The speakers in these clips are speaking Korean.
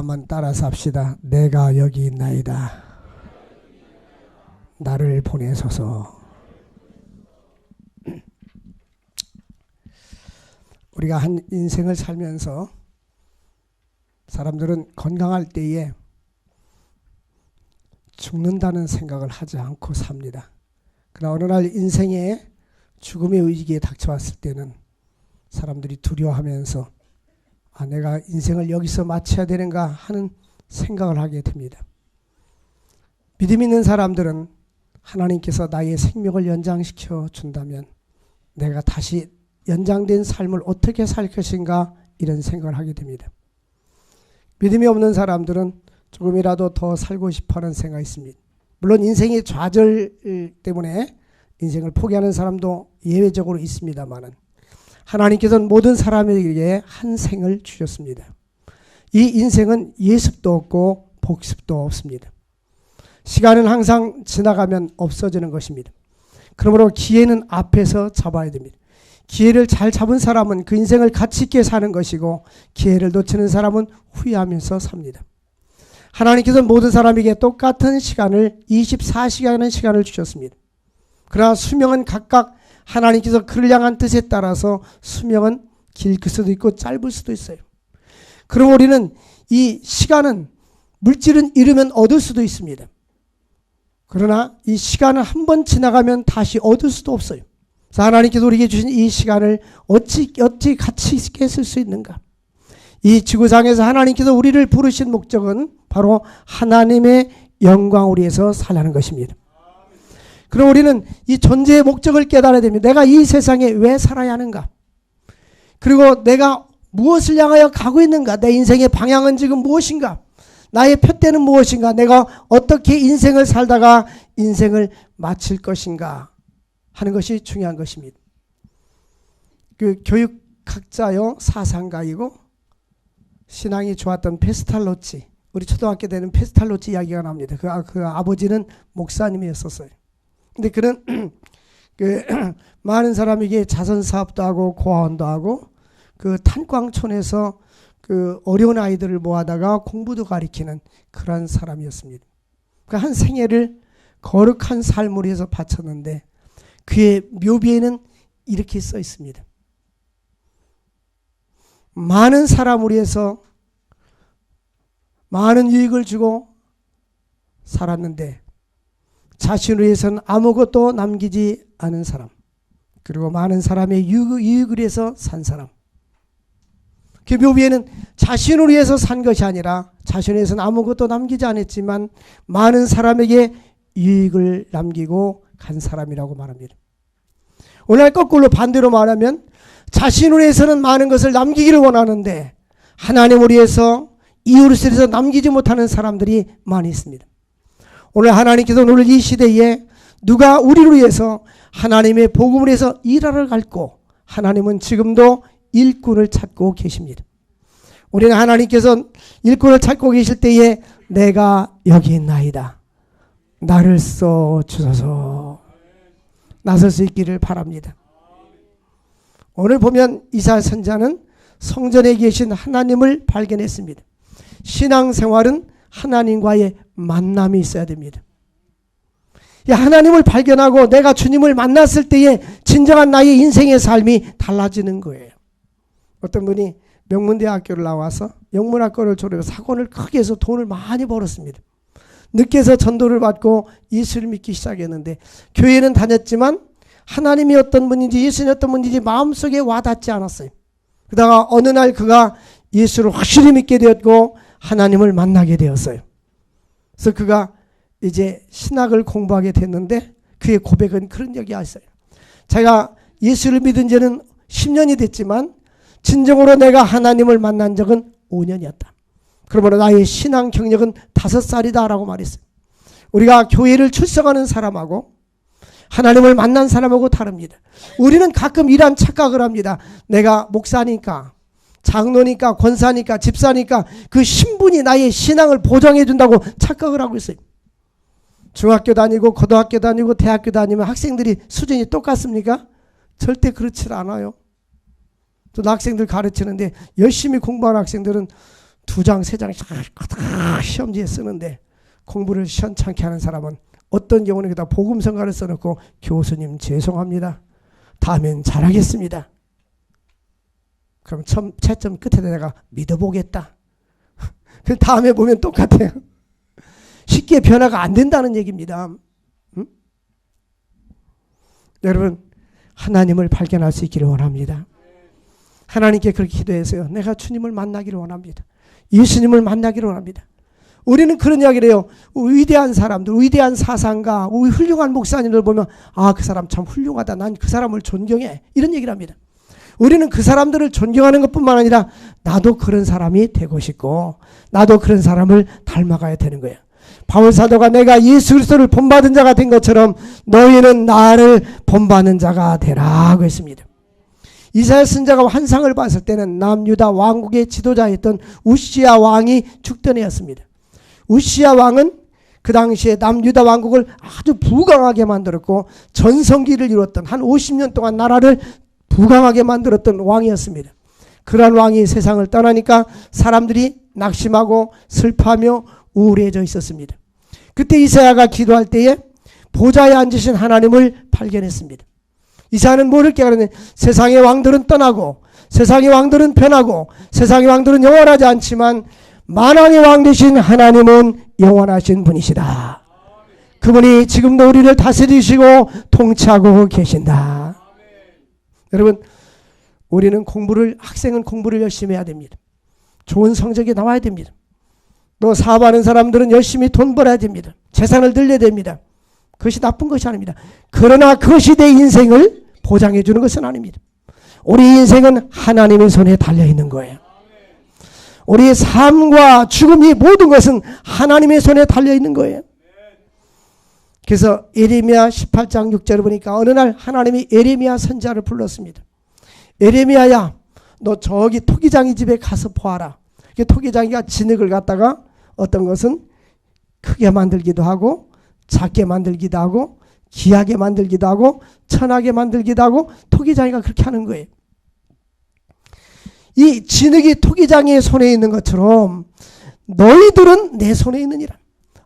한번 따라서 합시다. 내가 여기 있나이다. 나를 보내소서. 우리가 한 인생을 살면서 사람들은 건강할 때에 죽는다는 생각을 하지 않고 삽니다. 그러나 어느 날 인생에 죽음의 위기에 닥쳐왔을 때는 사람들이 두려워하면서 내가 인생을 여기서 마쳐야 되는가 하는 생각을 하게 됩니다. 믿음 있는 사람들은 하나님께서 나의 생명을 연장시켜 준다면 내가 다시 연장된 삶을 어떻게 살 것인가 이런 생각을 하게 됩니다. 믿음이 없는 사람들은 조금이라도 더 살고 싶어하는 생각이 있습니다. 물론 인생의 좌절 때문에 인생을 포기하는 사람도 예외적으로 있습니다만 하나님께서는 모든 사람에게 한 생을 주셨습니다. 이 인생은 예습도 없고 복습도 없습니다. 시간은 항상 지나가면 없어지는 것입니다. 그러므로 기회는 앞에서 잡아야 됩니다. 기회를 잘 잡은 사람은 그 인생을 가치 있게 사는 것이고 기회를 놓치는 사람은 후회하면서 삽니다. 하나님께서는 모든 사람에게 똑같은 시간을 24시간의 시간을 주셨습니다. 그러나 수명은 각각 하나님께서 그를 향한 뜻에 따라서 수명은 길 수도 있고 짧을 수도 있어요. 그럼 우리는 이 시간은 물질은 잃으면 얻을 수도 있습니다. 그러나 이 시간은 한 번 지나가면 다시 얻을 수도 없어요. 그래서 하나님께서 우리에게 주신 이 시간을 어찌 가치 있게 쓸 수 있는가? 이 지구상에서 하나님께서 우리를 부르신 목적은 바로 하나님의 영광을 위해서 살라는 것입니다. 그럼 우리는 이 존재의 목적을 깨달아야 됩니다. 내가 이 세상에 왜 살아야 하는가? 그리고 내가 무엇을 향하여 가고 있는가? 내 인생의 방향은 지금 무엇인가? 나의 표대는 무엇인가? 내가 어떻게 인생을 살다가 인생을 마칠 것인가? 하는 것이 중요한 것입니다. 그 교육학자요, 사상가이고 신앙이 좋았던 페스탈로치, 우리 초등학교 때는 페스탈로치 이야기가 나옵니다. 그 아버지는 목사님이었었어요. 근데 그는 많은 사람에게 자선 사업도 하고 고아원도 하고 그 탄광촌에서 그 어려운 아이들을 모아다가 공부도 가르치는 그런 사람이었습니다. 그 한 생애를 거룩한 삶을 위해서 바쳤는데 그의 묘비에는 이렇게 써 있습니다. 많은 사람을 위해서 많은 유익을 주고 살았는데 자신을 위해서는 아무것도 남기지 않은 사람, 그리고 많은 사람의 유익을 위해서 산 사람. 그 묘비에는 자신을 위해서 산 것이 아니라 자신을 위해서는 아무것도 남기지 않았지만 많은 사람에게 유익을 남기고 간 사람이라고 말합니다. 오늘 거꾸로 반대로 말하면 자신을 위해서는 많은 것을 남기기를 원하는데 하나님을 위해서 이웃을 위해서 남기지 못하는 사람들이 많이 있습니다. 오늘 하나님께서 오늘 이 시대에 누가 우리를 위해서 하나님의 복음을 위해서 일하러 갈고 하나님은 지금도 일꾼을 찾고 계십니다. 우리는 하나님께서 일꾼을 찾고 계실 때에 내가 여기 있나이다. 나를 써 주소서. 나설 수 있기를 바랍니다. 오늘 보면 이사야 선지자는 성전에 계신 하나님을 발견했습니다. 신앙생활은 하나님과의 만남이 있어야 됩니다. 하나님을 발견하고 내가 주님을 만났을 때에 진정한 나의 인생의 삶이 달라지는 거예요. 어떤 분이 명문대학교를 나와서 영문학과를 졸업해서 학원을 크게 해서 돈을 많이 벌었습니다. 늦게서 전도를 받고 예수를 믿기 시작했는데 교회는 다녔지만 하나님이 어떤 분인지 예수님이 어떤 분인지 마음속에 와닿지 않았어요. 그러다가 어느 날 그가 예수를 확실히 믿게 되었고 하나님을 만나게 되었어요. 그래서 그가 이제 신학을 공부하게 됐는데 그의 고백은 그런 얘기가 있어요. 제가 예수를 믿은 지는 10년이 됐지만 진정으로 내가 하나님을 만난 적은 5년이었다. 그러므로 나의 신앙 경력은 5살이다 라고 말했어요. 우리가 교회를 출석하는 사람하고 하나님을 만난 사람하고 다릅니다. 우리는 가끔 이런 착각을 합니다. 내가 목사니까 장로니까 권사니까 집사니까 그 신분이 나의 신앙을 보장해 준다고 착각을 하고 있어요. 중학교 다니고 고등학교 다니고 대학교 다니면 학생들이 수준이 똑같습니까? 절대 그렇지 않아요. 또 학생들 가르치는데 열심히 공부하는 학생들은 2장, 3장 시험지에 쓰는데 공부를 시원찮게 하는 사람은 어떤 경우는 여기다 복음성가를 써놓고 교수님 죄송합니다. 다음엔 잘하겠습니다. 그럼 채점 끝에 내가 믿어보겠다. 그 다음에 보면 똑같아요. 쉽게 변화가 안 된다는 얘기입니다. 응? 여러분 하나님을 발견할 수 있기를 원합니다. 하나님께 그렇게 기도해서요. 내가 주님을 만나기를 원합니다. 예수님을 만나기를 원합니다. 우리는 그런 이야기를 해요. 위대한 사람들, 위대한 사상가, 훌륭한 목사님들 보면 아, 그 사람 참 훌륭하다. 난 그 사람을 존경해. 이런 얘기를 합니다. 우리는 그 사람들을 존경하는 것뿐만 아니라 나도 그런 사람이 되고 싶고 나도 그런 사람을 닮아가야 되는 거예요. 바울 사도가 내가 예수 그리스도를 본받은 자가 된 것처럼 너희는 나를 본받는 자가 되라고 했습니다. 이사야 선지자가 환상을 봤을 때는 남유다 왕국의 지도자였던 우시야 왕이 죽던 해였습니다. 우시야 왕은 그 당시에 남유다 왕국을 아주 부강하게 만들었고 전성기를 이뤘던 한 50년 동안 나라를 부강하게 만들었던 왕이었습니다. 그러한 왕이 세상을 떠나니까 사람들이 낙심하고 슬퍼하며 우울해져 있었습니다. 그때 이사야가 기도할 때에 보좌에 앉으신 하나님을 발견했습니다. 이사야는 뭐를 깨달았냐? 세상의 왕들은 떠나고 세상의 왕들은 변하고 세상의 왕들은 영원하지 않지만 만왕의 왕 되신 하나님은 영원하신 분이시다. 그분이 지금도 우리를 다스리시고 통치하고 계신다. 여러분 우리는 학생은 공부를 열심히 해야 됩니다. 좋은 성적이 나와야 됩니다. 또 사업하는 사람들은 열심히 돈 벌어야 됩니다. 재산을 늘려야 됩니다. 그것이 나쁜 것이 아닙니다. 그러나 그것이 내 인생을 보장해 주는 것은 아닙니다. 우리 인생은 하나님의 손에 달려있는 거예요. 우리의 삶과 죽음이 모든 것은 하나님의 손에 달려있는 거예요. 그래서 예레미야 18장 6절을 보니까 어느 날 하나님이 예레미야 선지자를 불렀습니다. 예레미야야 너 저기 토기장이 집에 가서 보아라. 토기장이가 진흙을 갖다가 어떤 것은 크게 만들기도 하고 작게 만들기도 하고 귀하게 만들기도 하고 천하게 만들기도 하고 토기장이가 그렇게 하는 거예요. 이 진흙이 토기장이의 손에 있는 것처럼 너희들은 내 손에 있느니라.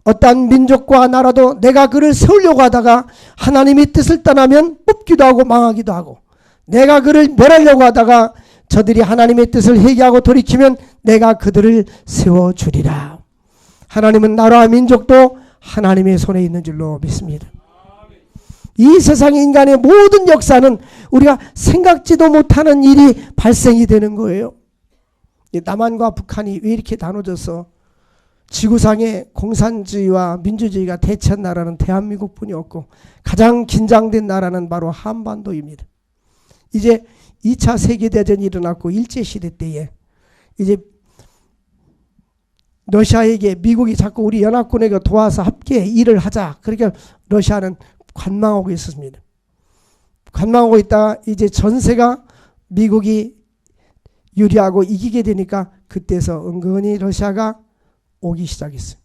어떠한 민족과 나라도 내가 그를 세우려고 하다가 하나님의 뜻을 떠나면 뽑기도 하고 망하기도 하고 내가 그를 멸하려고 하다가 저들이 하나님의 뜻을 회개하고 돌이키면 내가 그들을 세워주리라. 하나님은 나라와 민족도 하나님의 손에 있는 줄로 믿습니다. 이 세상의 인간의 모든 역사는 우리가 생각지도 못하는 일이 발생이 되는 거예요. 남한과 북한이 왜 이렇게 나눠져서 지구상의 공산주의와 민주주의가 대체한 나라는 대한민국뿐이었고 가장 긴장된 나라는 바로 한반도입니다. 이제 2차 세계대전이 일어났고 일제시대 때에 이제 러시아에게 미국이 자꾸 우리 연합군에게 도와서 함께 일을 하자. 그러니까 러시아는 관망하고 있었습니다. 관망하고 있다가 이제 전세가 미국이 유리하고 이기게 되니까 그때서 은근히 러시아가 오기 시작했어요.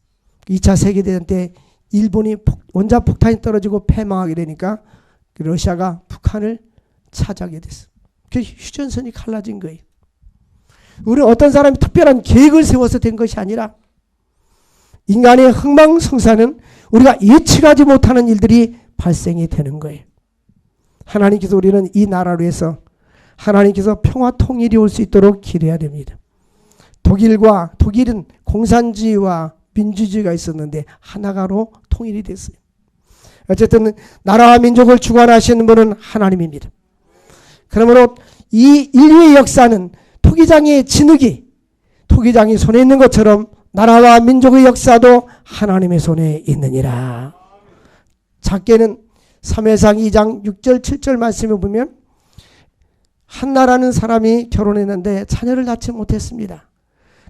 2차 세계대전 때 일본이 원자폭탄이 떨어지고 패망하게 되니까 러시아가 북한을 차지하게 됐어요. 그래서 휴전선이 갈라진 거예요. 우리는 어떤 사람이 특별한 계획을 세워서 된 것이 아니라 인간의 흥망성쇠는 우리가 예측하지 못하는 일들이 발생이 되는 거예요. 하나님께서 우리는 이 나라로 해서 하나님께서 평화 통일이 올 수 있도록 기도해야 됩니다. 독일은 공산주의와 민주주의가 있었는데 하나가로 통일이 됐어요. 어쨌든 나라와 민족을 주관하시는 분은 하나님입니다. 그러므로 이 인류의 역사는 토기장의 진흙이 토기장이 손에 있는 것처럼 나라와 민족의 역사도 하나님의 손에 있느니라. 작게는 사무엘상 2장 6절 7절 말씀을 보면 한나라는 사람이 결혼했는데 자녀를 낳지 못했습니다.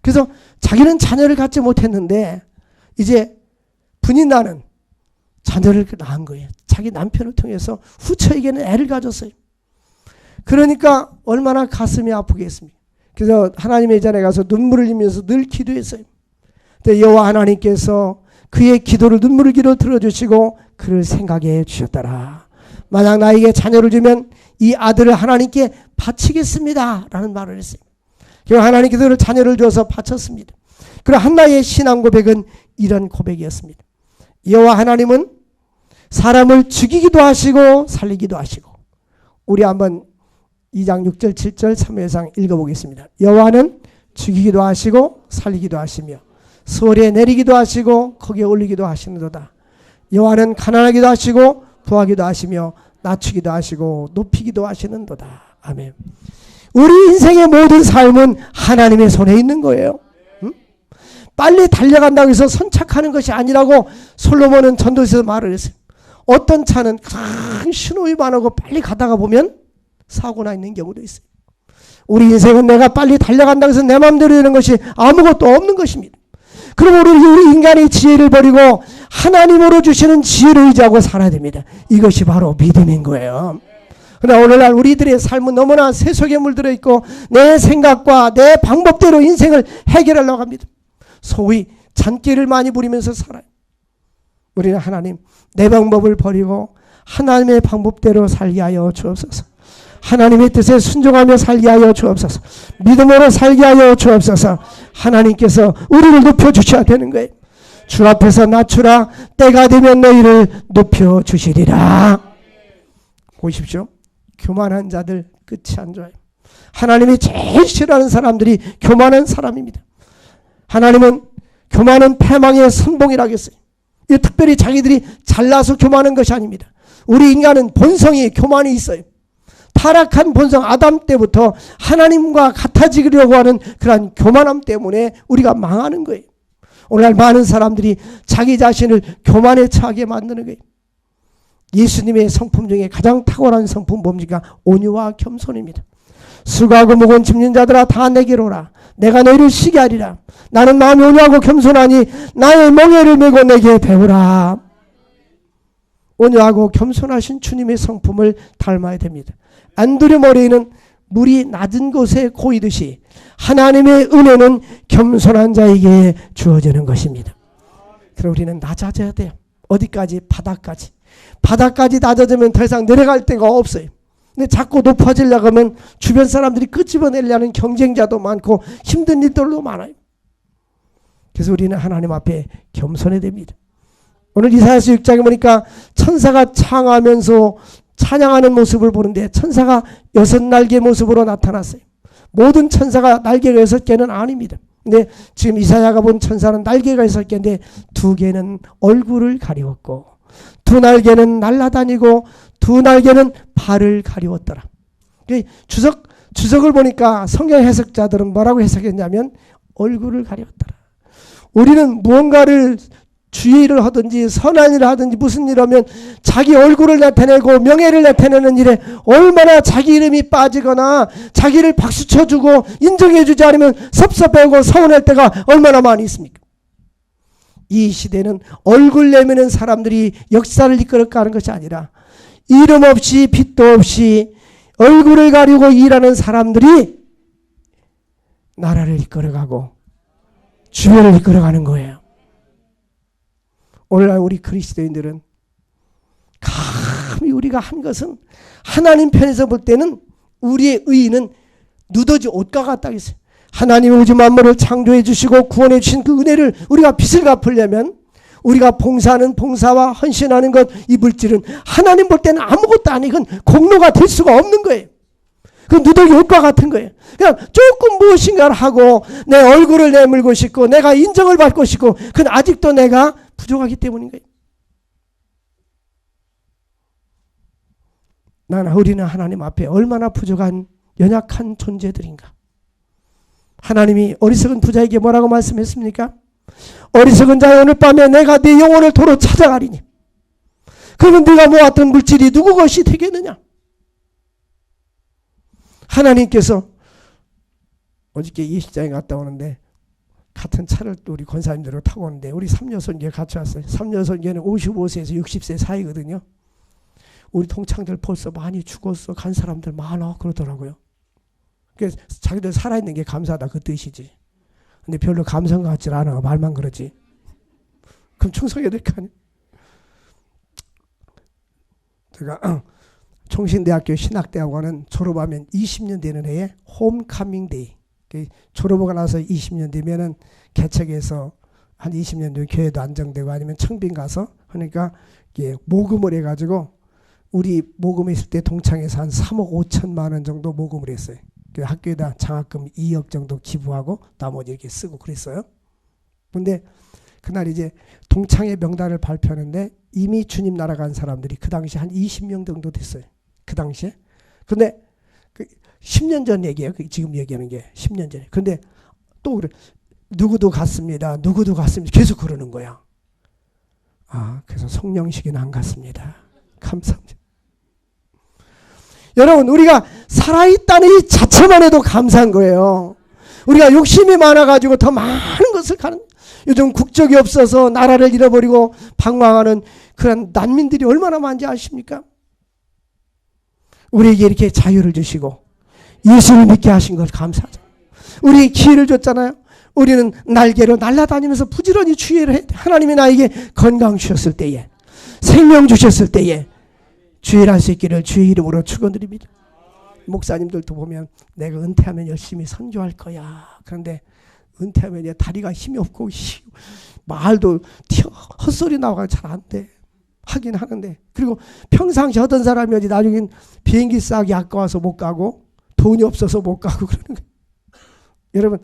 그래서 자기는 자녀를 갖지 못했는데 이제 분이 나는 자녀를 낳은 거예요. 자기 남편을 통해서 후처에게는 애를 가졌어요. 그러니까 얼마나 가슴이 아프겠습니까? 그래서 하나님의 전에 가서 눈물을 흘리면서 늘 기도했어요. 여호와 하나님께서 그의 기도를 눈물을 기도 들어주시고 그를 생각해 주셨더라. 만약 나에게 자녀를 주면 이 아들을 하나님께 바치겠습니다 라는 말을 했어요. 하나님께서 그를 자녀를 주어서 바쳤습니다. 그리고 한나의 신앙 고백은 이런 고백이었습니다. 여호와 하나님은 사람을 죽이기도 하시고 살리기도 하시고. 우리 한번 2장 6절 7절 3회상 읽어보겠습니다. 여호와는 죽이기도 하시고 살리기도 하시며 수월에 내리기도 하시고 거기에 올리기도 하시는도다. 여호와는 가난하기도 하시고 부하기도 하시며 낮추기도 하시고 높이기도 하시는도다. 아멘. 우리 인생의 모든 삶은 하나님의 손에 있는 거예요. 응? 빨리 달려간다고 해서 선착하는 것이 아니라고 솔로몬은 전도서에서 말을 했어요. 어떤 차는 큰 신호위반 하고 빨리 가다가 보면 사고나 있는 경우도 있어요. 우리 인생은 내가 빨리 달려간다고 해서 내 마음대로 되는 것이 아무것도 없는 것입니다. 그럼 우리 인간의 지혜를 버리고 하나님으로 주시는 지혜를 의지하고 살아야 됩니다. 이것이 바로 믿음인 거예요. 그러나 오늘날 우리들의 삶은 너무나 세속에 물들어 있고 내 생각과 내 방법대로 인생을 해결하려고 합니다. 소위 잔꾀를 많이 부리면서 살아요. 우리는 하나님, 내 방법을 버리고 하나님의 방법대로 살게 하여 주옵소서. 하나님의 뜻에 순종하며 살게 하여 주옵소서. 믿음으로 살게 하여 주옵소서. 하나님께서 우리를 높여주셔야 되는 거예요. 주 앞에서 낮추라. 때가 되면 너희를 높여주시리라. 보십시오. 교만한 자들 끝이 안 좋아요. 하나님이 제일 싫어하는 사람들이 교만한 사람입니다. 하나님은 교만은 패망의 선봉이라고 했어요. 특별히 자기들이 잘나서 교만한 것이 아닙니다. 우리 인간은 본성이 교만이 있어요. 타락한 본성 아담 때부터 하나님과 같아지려고 하는 그러한 교만함 때문에 우리가 망하는 거예요. 오늘날 많은 사람들이 자기 자신을 교만에 처하게 만드는 거예요. 예수님의 성품 중에 가장 탁월한 성품 뭡니까? 온유와 겸손입니다. 수고하고 무거운 짐진 자들아 다 내게로 오라. 내가 너희를 쉬게 하리라. 나는 마음이 온유하고 겸손하니 나의 멍에를 메고 내게 배우라. 온유하고 겸손하신 주님의 성품을 닮아야 됩니다. 안드레 머레이는 물이 낮은 곳에 고이듯이 하나님의 은혜는 겸손한 자에게 주어지는 것입니다. 그럼 우리는 낮아져야 돼요. 어디까지? 바닥까지. 바닥까지 낮아지면 더 이상 내려갈 데가 없어요. 근데 자꾸 높아지려고 하면 주변 사람들이 끄집어내려는 경쟁자도 많고 힘든 일들도 많아요. 그래서 우리는 하나님 앞에 겸손해야 됩니다. 오늘 이사야서 6장에 보니까 천사가 창하면서 찬양하는 모습을 보는데 천사가 6날개 모습으로 나타났어요. 모든 천사가 날개가 6개는 아닙니다. 근데 지금 이사야가 본 천사는 날개가 6개인데 2개는 얼굴을 가리웠고 2날개는 날아다니고 2날개는 발을 가리웠더라. 주석을 보니까 성경 해석자들은 뭐라고 해석했냐면 얼굴을 가리웠더라. 우리는 무언가를 주의를 하든지 선한 일을 하든지 무슨 일을 하면 자기 얼굴을 나타내고 명예를 나타내는 일에 얼마나 자기 이름이 빠지거나 자기를 박수 쳐주고 인정해주지 않으면 섭섭하고 서운할 때가 얼마나 많이 있습니까? 이 시대는 얼굴 내미는 사람들이 역사를 이끌어가는 것이 아니라 이름 없이 빛도 없이 얼굴을 가리고 일하는 사람들이 나라를 이끌어가고 주변을 이끌어가는 거예요. 오늘날 우리 그리스도인들은 감히 우리가 한 것은 하나님 편에서 볼 때는 우리의 의의는 누더지 옷과 같다고 했어요. 하나님이 우주 만물을 창조해 주시고 구원해 주신 그 은혜를 우리가 빚을 갚으려면 우리가 봉사하는 봉사와 헌신하는 것, 이 물질은 하나님 볼 때는 아무것도 아니건 공로가 될 수가 없는 거예요. 그 누더기 옷과 같은 거예요. 그냥 조금 무엇인가를 하고 내 얼굴을 내밀고 싶고 내가 인정을 받고 싶고 그건 아직도 내가 부족하기 때문인 거예요. 우리는 하나님 앞에 얼마나 부족한 연약한 존재들인가. 하나님이 어리석은 부자에게 뭐라고 말씀했습니까? 어리석은 자여 오늘 밤에 내가 네 영혼을 도로 찾아가리니 그러면 네가 모았던 물질이 누구 것이 되겠느냐. 하나님께서 어저께 예식장에 갔다 오는데 같은 차를 또 우리 권사님들하고 타고 오는데 우리 삼녀손녀 같이 왔어요. 삼녀손녀는 55세에서 60세 사이거든요. 우리 동창들 벌써 많이 죽었어. 간 사람들 많아 그러더라고요. 그래서 자기들 살아있는 게 감사하다 그 뜻이지. 근데 별로 감성 같지 않아. 말만 그러지. 그럼 충성해야 될 거 아니야. 제가 총신대학교 신학대학원은 졸업하면 20년 되는 해에 홈카밍 데이. 졸업하고 나서 20년 뒤면은 개척해서 한 20년 뒤에 교회도 안정되고 아니면 청빈 가서 하니까 모금을 해가지고 우리 모금했을 때 동창회에서 한 3억 5천만 원 정도 모금을 했어요. 학교에다 장학금 2억 정도 기부하고 나머지 이렇게 쓰고 그랬어요. 근데 그날 이제 동창회 명단을 발표하는데 이미 주님 나라 간 사람들이 그 당시 한 20명 정도 됐어요. 그 당시에. 근데 10년 전 얘기예요. 지금 얘기하는 게 10년 전에. 근데 또 그래. 누구도 갔습니다. 누구도 갔습니다. 계속 그러는 거야. 그래서 성령식은 안 갔습니다. 감사합니다. 여러분, 우리가 살아있다는 이 자체만 해도 감사한 거예요. 우리가 욕심이 많아가지고 더 많은 것을 가는, 요즘 국적이 없어서 나라를 잃어버리고 방황하는 그런 난민들이 얼마나 많은지 아십니까? 우리에게 이렇게 자유를 주시고 예수를 믿게 하신 걸 감사하죠. 우리에게 기회를 줬잖아요. 우리는 날개로 날아다니면서 부지런히 주의를 해. 하나님이 나에게 건강 주셨을 때에, 생명 주셨을 때에 주의를 할 수 있기를 주의 이름으로 축원드립니다. 목사님들도 보면 내가 은퇴하면 열심히 선교할 거야. 그런데 은퇴하면 이제 다리가 힘이 없고 말도 헛소리 나와서 잘 안 돼. 하긴 하는데, 그리고 평상시 하던 사람이 어디 나중엔 비행기 싸기 아까워서 못 가고 돈이 없어서 못 가고 그러는 거예요. 여러분,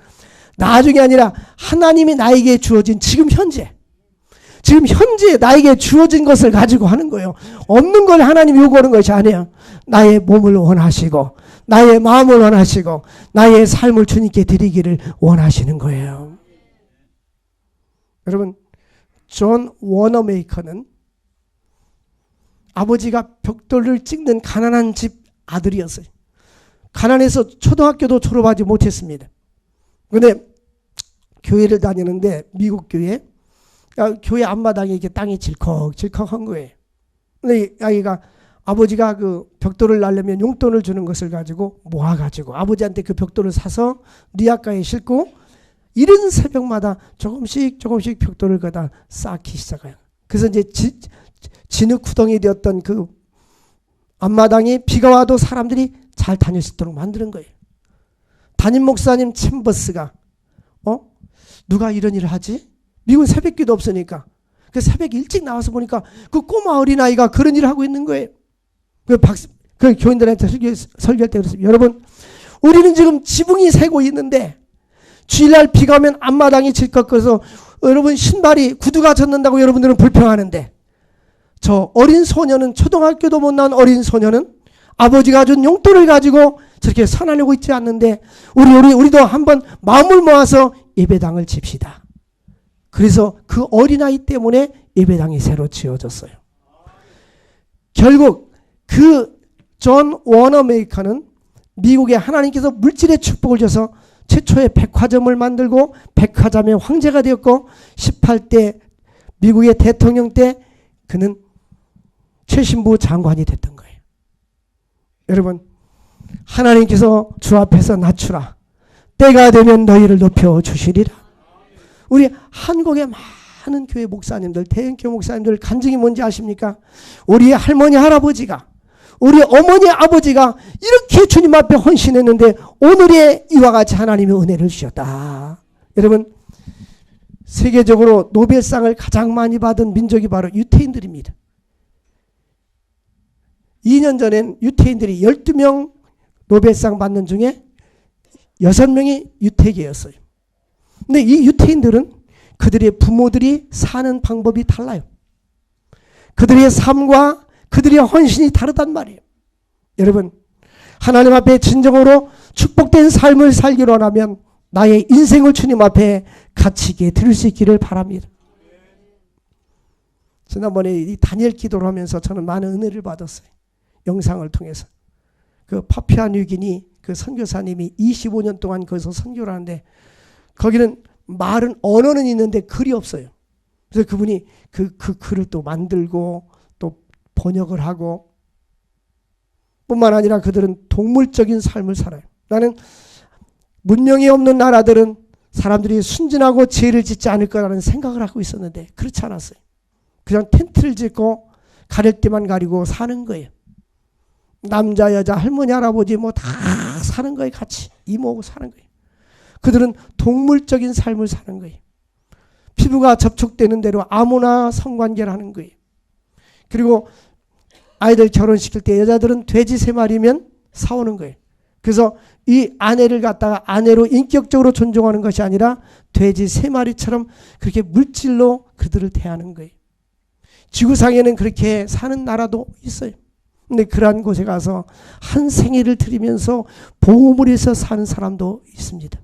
나중이 아니라 하나님이 나에게 주어진 지금 현재 나에게 주어진 것을 가지고 하는 거예요. 없는 걸 하나님이 요구하는 것이 아니에요. 나의 몸을 원하시고 나의 마음을 원하시고 나의 삶을 주님께 드리기를 원하시는 거예요. 여러분, 존 워너메이커는 아버지가 벽돌을 찍는 가난한 집 아들이었어요. 가난해서 초등학교도 졸업하지 못했습니다. 근데 교회를 다니는데 미국 교회 앞마당에 이렇게 땅이 질컥질컥한 거예요. 근데 아이가 아버지가 그 벽돌을 날려면 용돈을 주는 것을 가지고 모아가지고 아버지한테 그 벽돌을 사서 리아카에 싣고 이른 새벽마다 조금씩 벽돌을 거다 쌓기 시작해요. 그래서 이제 진흙 구덩이 되었던 그 앞마당이 비가 와도 사람들이 잘 다닐 수 있도록 만드는 거예요. 담임 목사님 챔버스가 누가 이런 일을 하지? 미국은 새벽기도 없으니까. 그 새벽 일찍 나와서 보니까 그 꼬마 어린아이가 그런 일을 하고 있는 거예요. 그 교인들한테 설교할 때 그랬습니다. 여러분, 우리는 지금 지붕이 새고 있는데 주일날 비가 오면 앞마당이 질컥해서 여러분 신발이 구두가 젖는다고 여러분들은 불평하는데, 저 어린 소녀는, 초등학교도 못 나온 어린 소녀는 아버지가 준 용돈을 가지고 저렇게 선하려고 있지 않는데 우리도 한번 마음을 모아서 예배당을 집시다. 그래서 그 어린아이 때문에 예배당이 새로 지어졌어요. 결국 그 존 워너메이커는 미국에 하나님께서 물질의 축복을 줘서 최초의 백화점을 만들고 백화점의 황제가 되었고 18대 미국의 대통령 때 그는 최신부 장관이 됐던 거예요. 여러분, 하나님께서 주 앞에서 낮추라. 때가 되면 너희를 높여주시리라. 우리 한국의 많은 교회 목사님들, 대형교회 목사님들 간증이 뭔지 아십니까? 우리 할머니 할아버지가, 우리 어머니 아버지가 이렇게 주님 앞에 헌신했는데 오늘의 이와 같이 하나님의 은혜를 주셨다. 여러분, 세계적으로 노벨상을 가장 많이 받은 민족이 바로 유태인들입니다. 2년 전엔 유태인들이 12명 노벨상 받는 중에 6명이 유태계였어요. 근데 이 유태인들은 그들의 부모들이 사는 방법이 달라요. 그들의 삶과 그들의 헌신이 다르단 말이에요. 여러분, 하나님 앞에 진정으로 축복된 삶을 살기로 하면 나의 인생을 주님 앞에 갇히게 드릴 수 있기를 바랍니다. 지난번에 이 다니엘 기도를 하면서 저는 많은 은혜를 받았어요. 영상을 통해서. 그 파푸아 뉴기니 그 선교사님이 25년 동안 거기서 선교를 하는데 거기는 말은 언어는 있는데 글이 없어요. 그래서 그분이 그 글을 또 만들고 또 번역을 하고, 뿐만 아니라 그들은 동물적인 삶을 살아요. 나는 문명이 없는 나라들은 사람들이 순진하고 죄를 짓지 않을 거라는 생각을 하고 있었는데 그렇지 않았어요. 그냥 텐트를 짓고 가릴 때만 가리고 사는 거예요. 남자 여자 할머니 할아버지 뭐 다 사는 거예요. 같이 이모하고 사는 거예요. 그들은 동물적인 삶을 사는 거예요. 피부가 접촉되는 대로 아무나 성관계를 하는 거예요. 그리고 아이들 결혼시킬 때 여자들은 돼지 3마리면 사오는 거예요. 그래서 이 아내를 갖다가 아내로 인격적으로 존중하는 것이 아니라 돼지 3마리처럼 그렇게 물질로 그들을 대하는 거예요. 지구상에는 그렇게 사는 나라도 있어요. 근데 그러한 곳에 가서 한 생애를 들이면서 보험을 해서 사는 사람도 있습니다.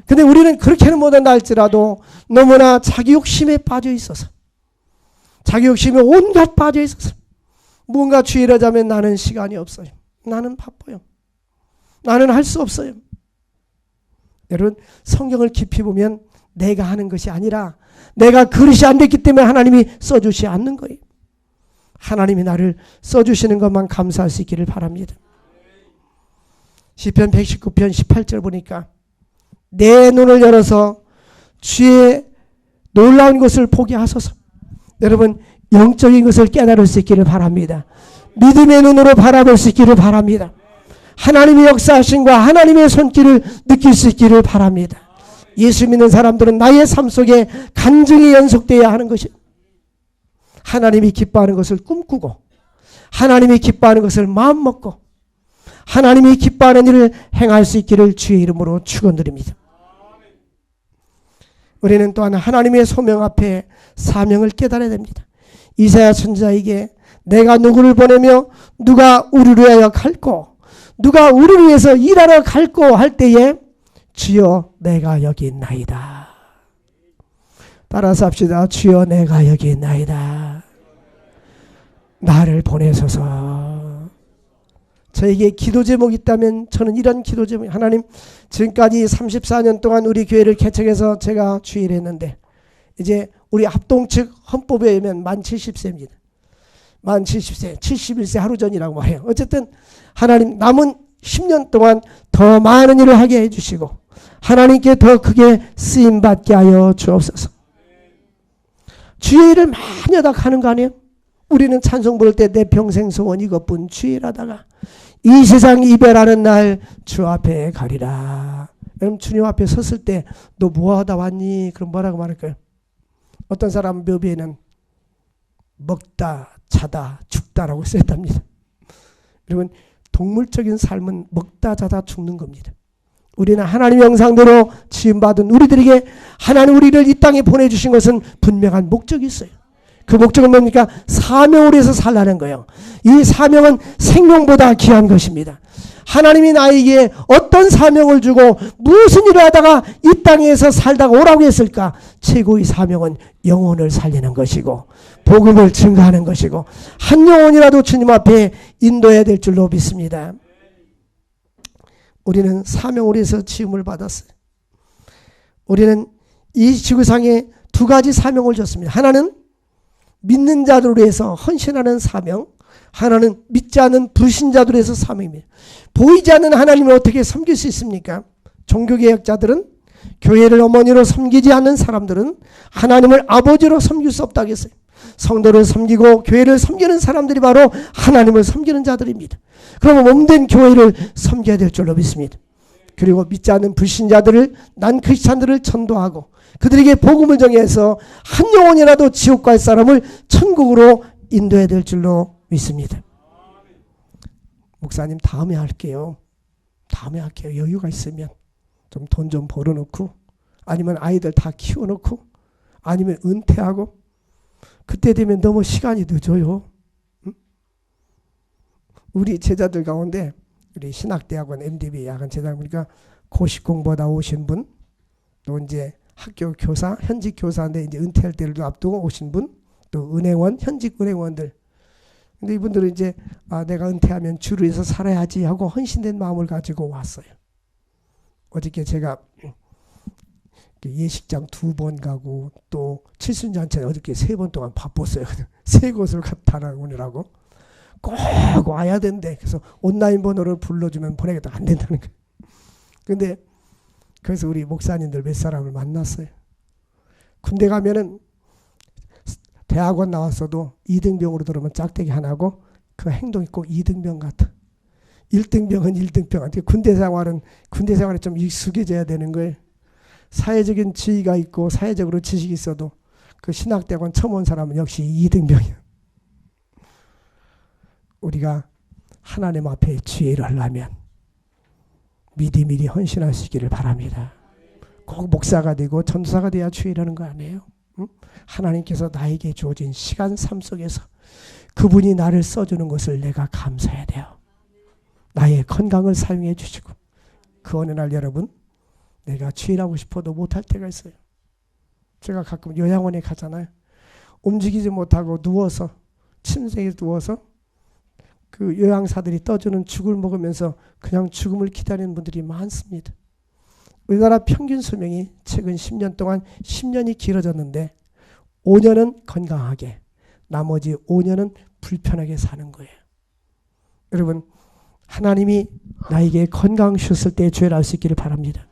근데 우리는 그렇게는 못한다 할지라도 너무나 자기 욕심에 빠져 있어서, 자기 욕심에 온갖 빠져 있어서 뭔가 주의를 하자면 나는 시간이 없어요. 나는 바빠요. 나는 할 수 없어요. 여러분, 성경을 깊이 보면 내가 하는 것이 아니라 내가 그릇이 안 됐기 때문에 하나님이 써주지 않는 거예요. 하나님이 나를 써주시는 것만 감사할 수 있기를 바랍니다. 시편 119편 18절 보니까 내 눈을 열어서 주의 놀라운 것을 보게 하소서. 여러분, 영적인 것을 깨달을 수 있기를 바랍니다. 믿음의 눈으로 바라볼 수 있기를 바랍니다. 하나님의 역사하심과 하나님의 손길을 느낄 수 있기를 바랍니다. 예수 믿는 사람들은 나의 삶 속에 간증이 연속되어야 하는 것이, 하나님이 기뻐하는 것을 꿈꾸고 하나님이 기뻐하는 것을 마음먹고 하나님이 기뻐하는 일을 행할 수 있기를 주의 이름으로 축원드립니다. 우리는 또한 하나님의 소명 앞에 사명을 깨달아야 됩니다. 이사야 선지자에게 내가 누구를 보내며 누가 우리를 위하여 갈고 누가 우리를 위해서 일하러 갈고 할 때에 주여 내가 여기 있나이다. 따라서 합시다. 주여 내가 여기 있나이다. 나를 보내소서. 저에게 기도 제목이 있다면 저는 이런 기도 제목, 하나님, 지금까지 34년 동안 우리 교회를 개척해서 제가 주의를 했는데 이제 우리 합동 측 헌법에 의하면 만 70세입니다. 만 70세, 71세 하루 전이라고 해요. 어쨌든 하나님 남은 10년 동안 더 많은 일을 하게 해주시고 하나님께 더 크게 쓰임받게 하여 주옵소서. 주의 일을 많이 하다 가는 거 아니에요? 우리는 찬송 부를 때 내 평생 소원 이것뿐 주의 일 하다가 이 세상 이별하는 날 주 앞에 가리라. 여러분, 주님 앞에 섰을 때 너 뭐하다 왔니? 그럼 뭐라고 말할까요? 어떤 사람 묘비에는 먹다 자다 죽다라고 써있답니다. 여러분, 동물적인 삶은 먹다 자다 죽는 겁니다. 우리는 하나님의 형상대로 지음받은 우리들에게 하나님 우리를 이 땅에 보내주신 것은 분명한 목적이 있어요. 그 목적은 뭡니까? 사명을 위해서 살라는 거예요. 이 사명은 생명보다 귀한 것입니다. 하나님이 나에게 어떤 사명을 주고 무슨 일을 하다가 이 땅에서 살다가 오라고 했을까? 최고의 사명은 영혼을 살리는 것이고 복음을 증거하는 것이고 한 영혼이라도 주님 앞에 인도해야 될 줄로 믿습니다. 우리는 사명을 위해서 지음을 받았어요. 우리는 이 지구상에 두 가지 사명을 줬습니다. 하나는 믿는 자들을 위해서 헌신하는 사명, 하나는 믿지 않는 불신자들을 위해서 사명입니다. 보이지 않는 하나님을 어떻게 섬길 수 있습니까? 종교개혁자들은 교회를 어머니로 섬기지 않는 사람들은 하나님을 아버지로 섬길 수 없다고 했어요. 성도를 섬기고 교회를 섬기는 사람들이 바로 하나님을 섬기는 자들입니다. 그러면 몸된 교회를 섬겨야 될 줄로 믿습니다. 그리고 믿지 않는 불신자들을, 난 크리스찬들을 전도하고 그들에게 복음을 정해서 한 영혼이라도 지옥 갈 사람을 천국으로 인도해야 될 줄로 믿습니다. 목사님 다음에 할게요. 다음에 할게요. 여유가 있으면 좀 돈 좀 벌어놓고 아니면 아이들 다 키워놓고 아니면 은퇴하고 그때 되면 너무 시간이 늦어요. 응? 우리 제자들 가운데 우리 신학대학원 MDB 야간 제자 보니까 고시 공부하다 오신 분, 또 이제 학교 교사, 현직 교사인데 이제 은퇴할 때를 앞두고 오신 분, 또 은행원, 현직 은행원들. 근데 이분들은 이제 내가 은퇴하면 주를 위해서 살아야지 하고 헌신된 마음을 가지고 왔어요. 어저께 제가 예식장 2번 가고 또 칠순잔치 어저께 3번 동안 바빴어요. 3곳을 갔다 오느라고. 꼭 와야 된대. 그래서 온라인 번호를 불러주면 보내겠다. 안 된다는 거예요. 근데 그래서 우리 목사님들 몇 사람을 만났어요. 군대 가면은 대학원 나왔어도 이등병으로 들어오면 짝대기 하나고 그 행동이 꼭 이등병 같아. 1등병은 1등병. 군대 생활에 좀 익숙해져야 되는 거예요. 사회적인 지위가 있고 사회적으로 지식이 있어도 그 신학대학원 처음 온 사람은 역시 2등병이에요. 우리가 하나님 앞에 지혜를 하려면 미리 헌신하시기를 바랍니다. 꼭 목사가 되고 전도사가 돼야 지혜라는 거 아니에요. 응? 하나님께서 나에게 주어진 시간 삶 속에서 그분이 나를 써주는 것을 내가 감사해야 돼요. 나의 건강을 사용해 주시고 그 어느 날 여러분 내가 지혜하고 싶어도 못할 때가 있어요. 제가 가끔 요양원에 가잖아요. 움직이지 못하고 누워서 침대에 누워서 그 요양사들이 떠주는 죽을 먹으면서 그냥 죽음을 기다리는 분들이 많습니다. 우리나라 평균 수명이 최근 10년 동안 10년이 길어졌는데 5년은 건강하게 나머지 5년은 불편하게 사는 거예요. 여러분 하나님이 나에게 건강 주셨을 때 죄를 알 수 있기를 바랍니다.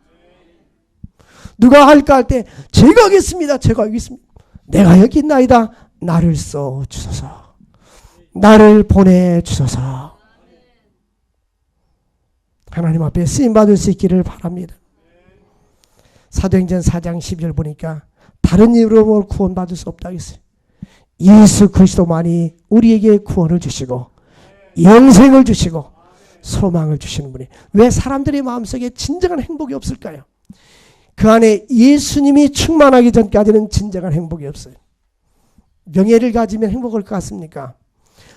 누가 할까 할 때 제가 하겠습니다. 제가 하겠습니다. 내가 여기 있나이다. 나를 써 주소서. 나를 보내 주소서. 하나님 앞에 쓰임받을 수 있기를 바랍니다. 사도행전 4장 12절 보니까 다른 이름으로 구원받을 수 없다고 했어요. 예수 그리스도만이 우리에게 구원을 주시고 영생을 주시고 소망을 주시는 분이 왜 사람들의 마음속에 진정한 행복이 없을까요? 그 안에 예수님이 충만하기 전까지는 진정한 행복이 없어요. 명예를 가지면 행복할 것 같습니까?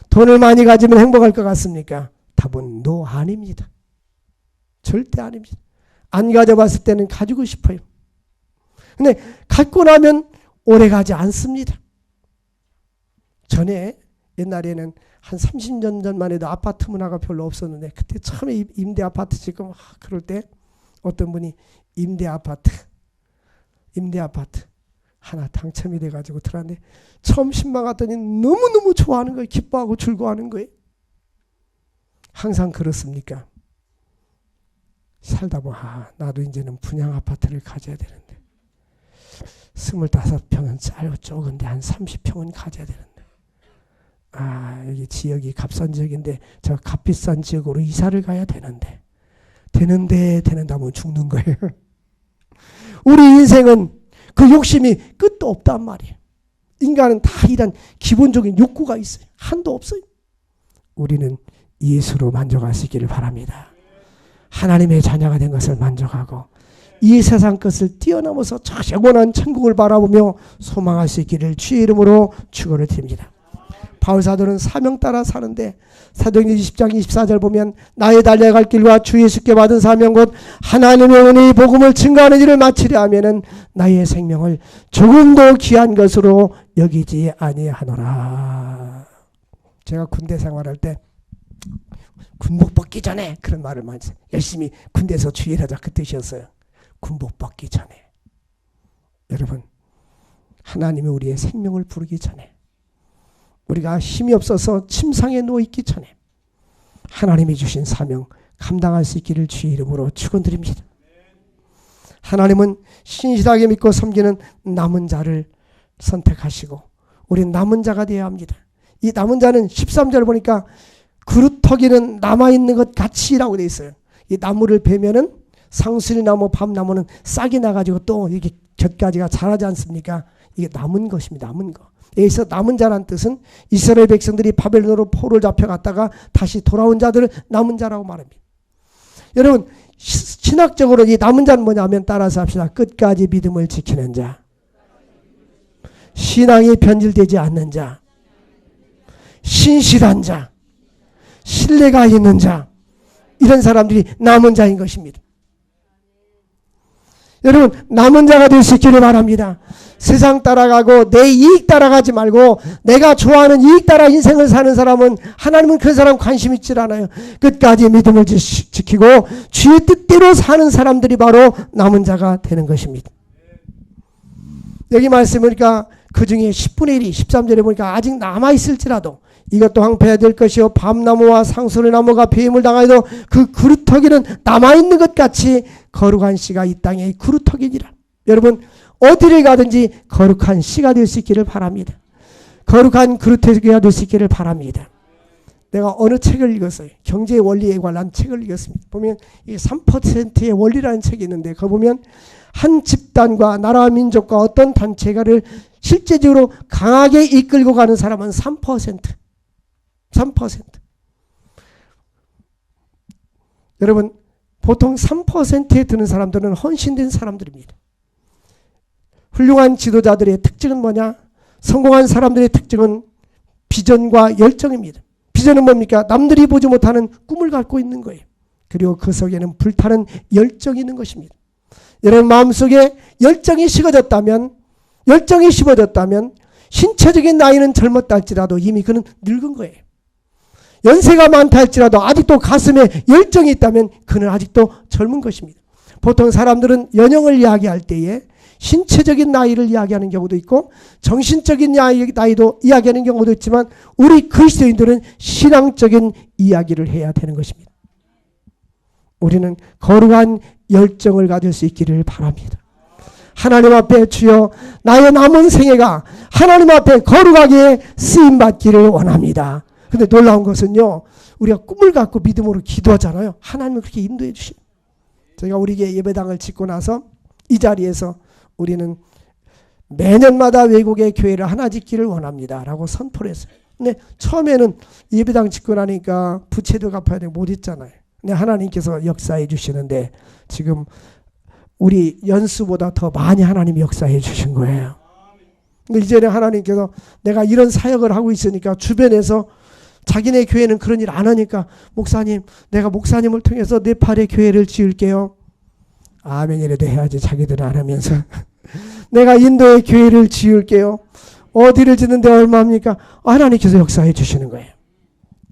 돈을 많이 가지면 행복할 것 같습니까? 답은 no, 아닙니다. 절대 아닙니다. 안 가져봤을 때는 가지고 싶어요. 근데 갖고 나면 오래 가지 않습니다. 전에 옛날에는 한 30년 전만 해도 아파트 문화가 별로 없었는데 그때 처음에 임대 아파트 짓고 그럴 때 어떤 분이 임대 아파트 하나 당첨이 돼가지고 들어왔는데 처음 신방갔더니 너무너무 좋아하는 거예요. 기뻐하고 즐거워하는 거예요. 항상 그렇습니까? 살다 보면 나도 이제는 분양 아파트를 가져야 되는데 25평은 짧고 좁은데 한 30평은 가져야 되는데 여기 지역이 값싼 지역인데 저 값비싼 지역으로 이사를 가야 되는데 하면 죽는 거예요. 우리 인생은 그 욕심이 끝도 없단 말이에요. 인간은 다 이런 기본적인 욕구가 있어요. 한도 없어요. 우리는 예수로 만족할 수 있기를 바랍니다. 하나님의 자녀가 된 것을 만족하고 이 세상 것을 뛰어넘어서 영원한 천국을 바라보며 소망할 수 있기를 주의 이름으로 축원을 드립니다. 바울 사도는 사명 따라 사는데 사도행전 20장 24절 보면 나의 달려갈 길과 주 예수께 받은 사명 곧 하나님의 은혜의 복음을 증거하는 일을 마치려 하면은 나의 생명을 조금도 귀한 것으로 여기지 아니하노라. 제가 군대 생활할 때 군복 벗기 전에 그런 말을 많이 했어요. 열심히 군대에서 주일하자 그 뜻이었어요. 군복 벗기 전에. 여러분 하나님이 우리의 생명을 부르기 전에 우리가 힘이 없어서 침상에 누워있기 전에 하나님이 주신 사명 감당할 수 있기를 주의 이름으로 축원드립니다. 하나님은 신실하게 믿고 섬기는 남은 자를 선택하시고 우리는 남은 자가 되어야 합니다. 이 남은 자는 13절 보니까 그루터기는 남아있는 것 같이라고 되어 있어요. 이 나무를 베면은 상수리나무, 밤나무는 싹이 나가지고 또 이렇게 곁가지가 자라지 않습니까? 이게 남은 것입니다. 남은 것. 여기서 남은 자란 뜻은 이스라엘 백성들이 바벨론으로 포로를 잡혀갔다가 다시 돌아온 자들을 남은 자라고 말합니다. 여러분 신학적으로 이 남은 자는 뭐냐면 따라서 합시다. 끝까지 믿음을 지키는 자, 신앙이 변질되지 않는 자, 신실한 자, 신뢰가 있는 자, 이런 사람들이 남은 자인 것입니다. 여러분 남은 자가 될 수 있기를 바랍니다. 세상 따라가고 내 이익 따라가지 말고 내가 좋아하는 이익 따라 인생을 사는 사람은 하나님은 그 사람 관심 있지 않아요. 끝까지 믿음을 지키고 주의 뜻대로 사는 사람들이 바로 남은 자가 되는 것입니다. 여기 말씀 보니까 그 중에 10분의 1이 13절에 보니까 아직 남아있을지라도 이것도 황폐해야 될 것이요 밤나무와 상수리나무가 배임을 당하여도 그 그루터기는 남아있는 것 같이 거룩한 씨가 이 땅에 그루터기니라. 여러분 어디를 가든지 거룩한 씨가 될 수 있기를 바랍니다. 거룩한 그루터기가 될 수 있기를 바랍니다. 내가 어느 책을 읽었어요. 경제의 원리에 관한 책을 읽었습니다. 보면 이 3%의 원리라는 책이 있는데 그 보면 한 집단과 나라와 민족과 어떤 단체가를 실제적으로 강하게 이끌고 가는 사람은 3%. 3%. 여러분, 보통 3%에 드는 사람들은 헌신된 사람들입니다. 훌륭한 지도자들의 특징은 뭐냐? 성공한 사람들의 특징은 비전과 열정입니다. 비전은 뭡니까? 남들이 보지 못하는 꿈을 갖고 있는 거예요. 그리고 그 속에는 불타는 열정이 있는 것입니다. 여러분 마음속에 열정이 식어졌다면 신체적인 나이는 젊었다 할지라도 이미 그는 늙은 거예요. 연세가 많다 할지라도 아직도 가슴에 열정이 있다면 그는 아직도 젊은 것입니다. 보통 사람들은 연령을 이야기할 때에 신체적인 나이를 이야기하는 경우도 있고 정신적인 나이도 이야기하는 경우도 있지만 우리 그리스도인들은 신앙적인 이야기를 해야 되는 것입니다. 우리는 거룩한 열정을 가질 수 있기를 바랍니다. 하나님 앞에 주여 나의 남은 생애가 하나님 앞에 거룩하게 쓰임받기를 원합니다. 근데 놀라운 것은요, 우리가 꿈을 갖고 믿음으로 기도하잖아요. 하나님은 그렇게 인도해 주십니다. 제가 우리에게 예배당을 짓고 나서 이 자리에서 우리는 매년마다 외국의 교회를 하나 짓기를 원합니다 라고 선포를 했어요. 근데 처음에는 예배당 짓고 나니까 부채도 갚아야 되고 못 있잖아요. 근데 하나님께서 역사해 주시는데 지금 우리 연수보다 더 많이 하나님이 역사해 주신 거예요. 근데 이제는 하나님께서 내가 이런 사역을 하고 있으니까 주변에서 자기네 교회는 그런 일 안 하니까 목사님, 내가 목사님을 통해서 네팔에 교회를 지을게요. 아멘이라도 해야지 자기들은 안 하면서. 내가 인도에 교회를 지을게요. 어디를 짓는데 얼마입니까? 하나님께서 역사해 주시는 거예요.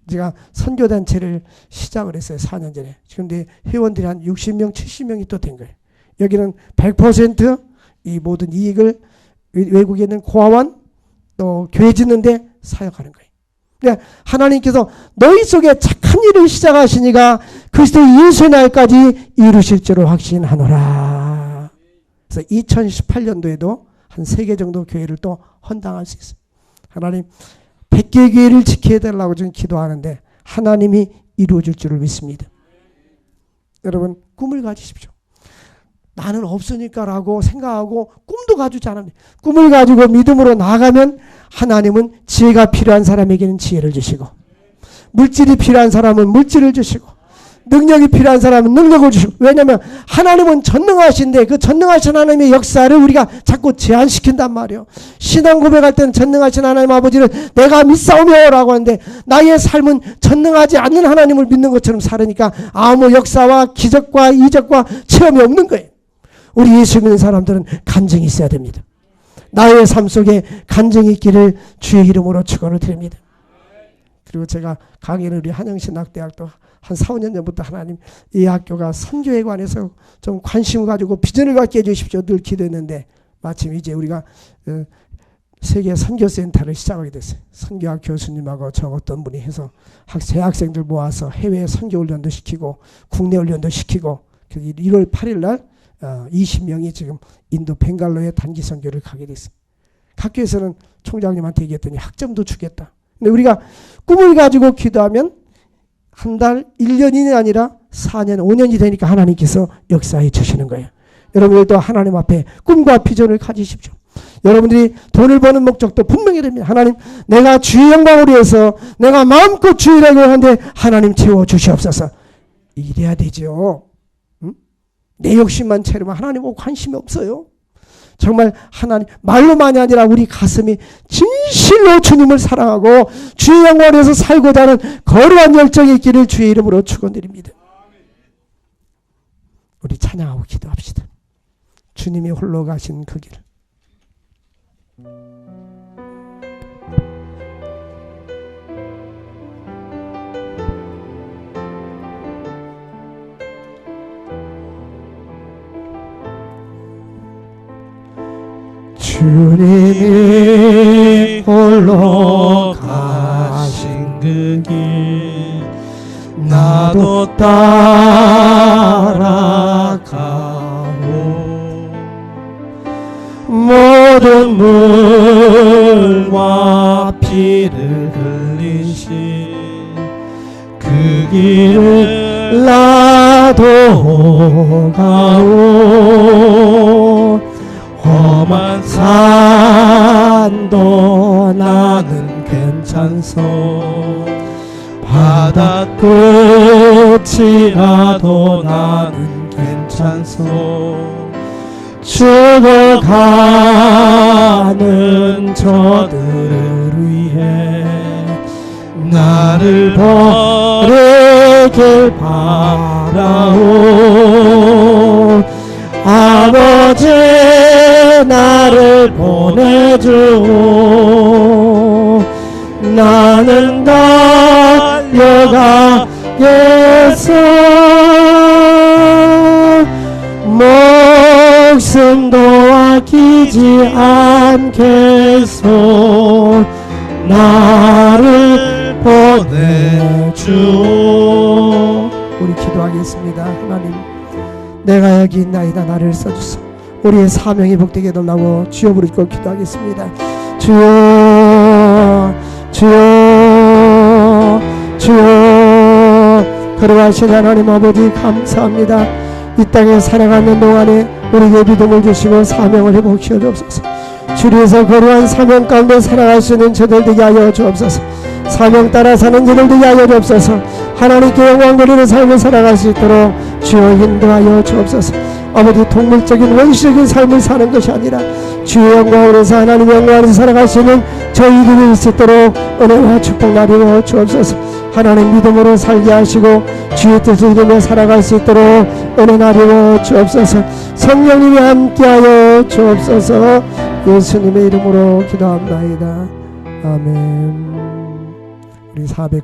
제가 선교단체를 시작을 했어요. 4년 전에. 그런데 회원들이 한 60명, 70명이 또 된 거예요. 여기는 100% 이 모든 이익을 외국에 있는 고아원 또 교회 짓는데 사역하는 거예요. 그러니까 하나님께서 너희 속에 착한 일을 시작하시니까 그리스도 예수의 날까지 이루실 줄을 확신하노라. 그래서 2018년도에도 한 3개 정도 교회를 또 헌당할 수 있어요. 하나님 100개 교회를 지켜달라고 지금 기도하는데 하나님이 이루어질 줄을 믿습니다. 여러분 꿈을 가지십시오. 나는 없으니까라고 생각하고 꿈도 가지지 않았는데 꿈을 가지고 믿음으로 나아가면 하나님은 지혜가 필요한 사람에게는 지혜를 주시고 물질이 필요한 사람은 물질을 주시고 능력이 필요한 사람은 능력을 주시고 왜냐하면 하나님은 전능하신데 그 전능하신 하나님의 역사를 우리가 자꾸 제한시킨단 말이에요. 신앙 고백할 때는 전능하신 하나님 아버지를 내가 믿사오며 라고 하는데 나의 삶은 전능하지 않는 하나님을 믿는 것처럼 살으니까 아무 역사와 기적과 이적과 체험이 없는 거예요. 우리 예수 믿는 사람들은 간증이 있어야 됩니다. 나의 삶 속에 간증이 있기를 주의 이름으로 축원을 드립니다. 그리고 제가 강의를 우리 한영신학대학도 한 4, 5년 전부터 하나님 이 학교가 선교에 관해서 좀 관심을 가지고 비전을 갖게 해주십시오 늘 기도했는데 마침 이제 우리가 세계 선교센터를 시작하게 됐어요. 선교학 교수님하고 저 어떤 분이 해서 재학생들 모아서 해외 선교 훈련도 시키고 국내 훈련도 시키고 1월 8일 날 20명이 지금 인도 벵갈로에 단기 선교를 가게 됐습니다. 학교에서는 총장님한테 얘기했더니 학점도 주겠다. 근데 우리가 꿈을 가지고 기도하면 한 달, 1년, 2년이 아니라 4년, 5년이 되니까 하나님께서 역사해 주시는 거예요. 여러분들도 하나님 앞에 꿈과 비전을 가지십시오. 여러분들이 돈을 버는 목적도 분명히 됩니다. 하나님, 내가 주의 영광을 위해서 내가 마음껏 주의 일을 하는데 하나님 채워주시옵소서. 이래야 되죠. 내 욕심만 채우면 하나님은 관심이 없어요. 정말 하나님 말로만이 아니라 우리 가슴이 진실로 주님을 사랑하고 주의 영광을 위해서 살고자 하는 거룩한 열정이 있기를 주의 이름으로 축원드립니다. 우리 찬양하고 기도합시다. 주님이 홀로 가신 그 길. 주님이 홀로 가신 그 길 나도 따라가고 모든 물과 피를 흘리신 가오 험한 산도 나는 괜찮소 바다 끝이라도 나는 괜찮소 죽어가는 저들을 위해 나를 버리길 바라오 아버지 나를 보내주오 나는 달려가겠어 목숨도 아끼지 않겠소 나를 보내주오 우리 기도하겠습니다. 하나님, 내가 여기 있나이다. 나를 써주소. 우리의 사명이 복되게 돌라고 주여 부르고 기도하겠습니다. 주여, 주여, 주여. 거룩하신 하나님 아버지 감사합니다. 이 땅에 살아가는 동안에 우리에게 믿음을 주시고 사명을 회복시켜 주옵소서. 주리에서 거룩한 사명 가운데 살아갈 수 있는 저들 되게 하여 주옵소서. 사명 따라 사는 저들 되게 하여 주옵소서. 하나님께 영광 돌리는 삶을 살아갈 수 있도록 주여 인도하여 주옵소서. 아버지 동물적인 원시적인 삶을 사는 것이 아니라 주의 영광으로서 하나님 영광으로서 살아갈 수 있는 저희들이 될 수 있도록 은혜와 축복 나누어 주옵소서. 하나님 믿음으로 살게 하시고 주의 뜻을 이루며 살아갈 수 있도록 은혜 나누어 주옵소서. 성령님이 함께하여 주옵소서. 예수님의 이름으로 기도합나이다. 아멘. 우리 409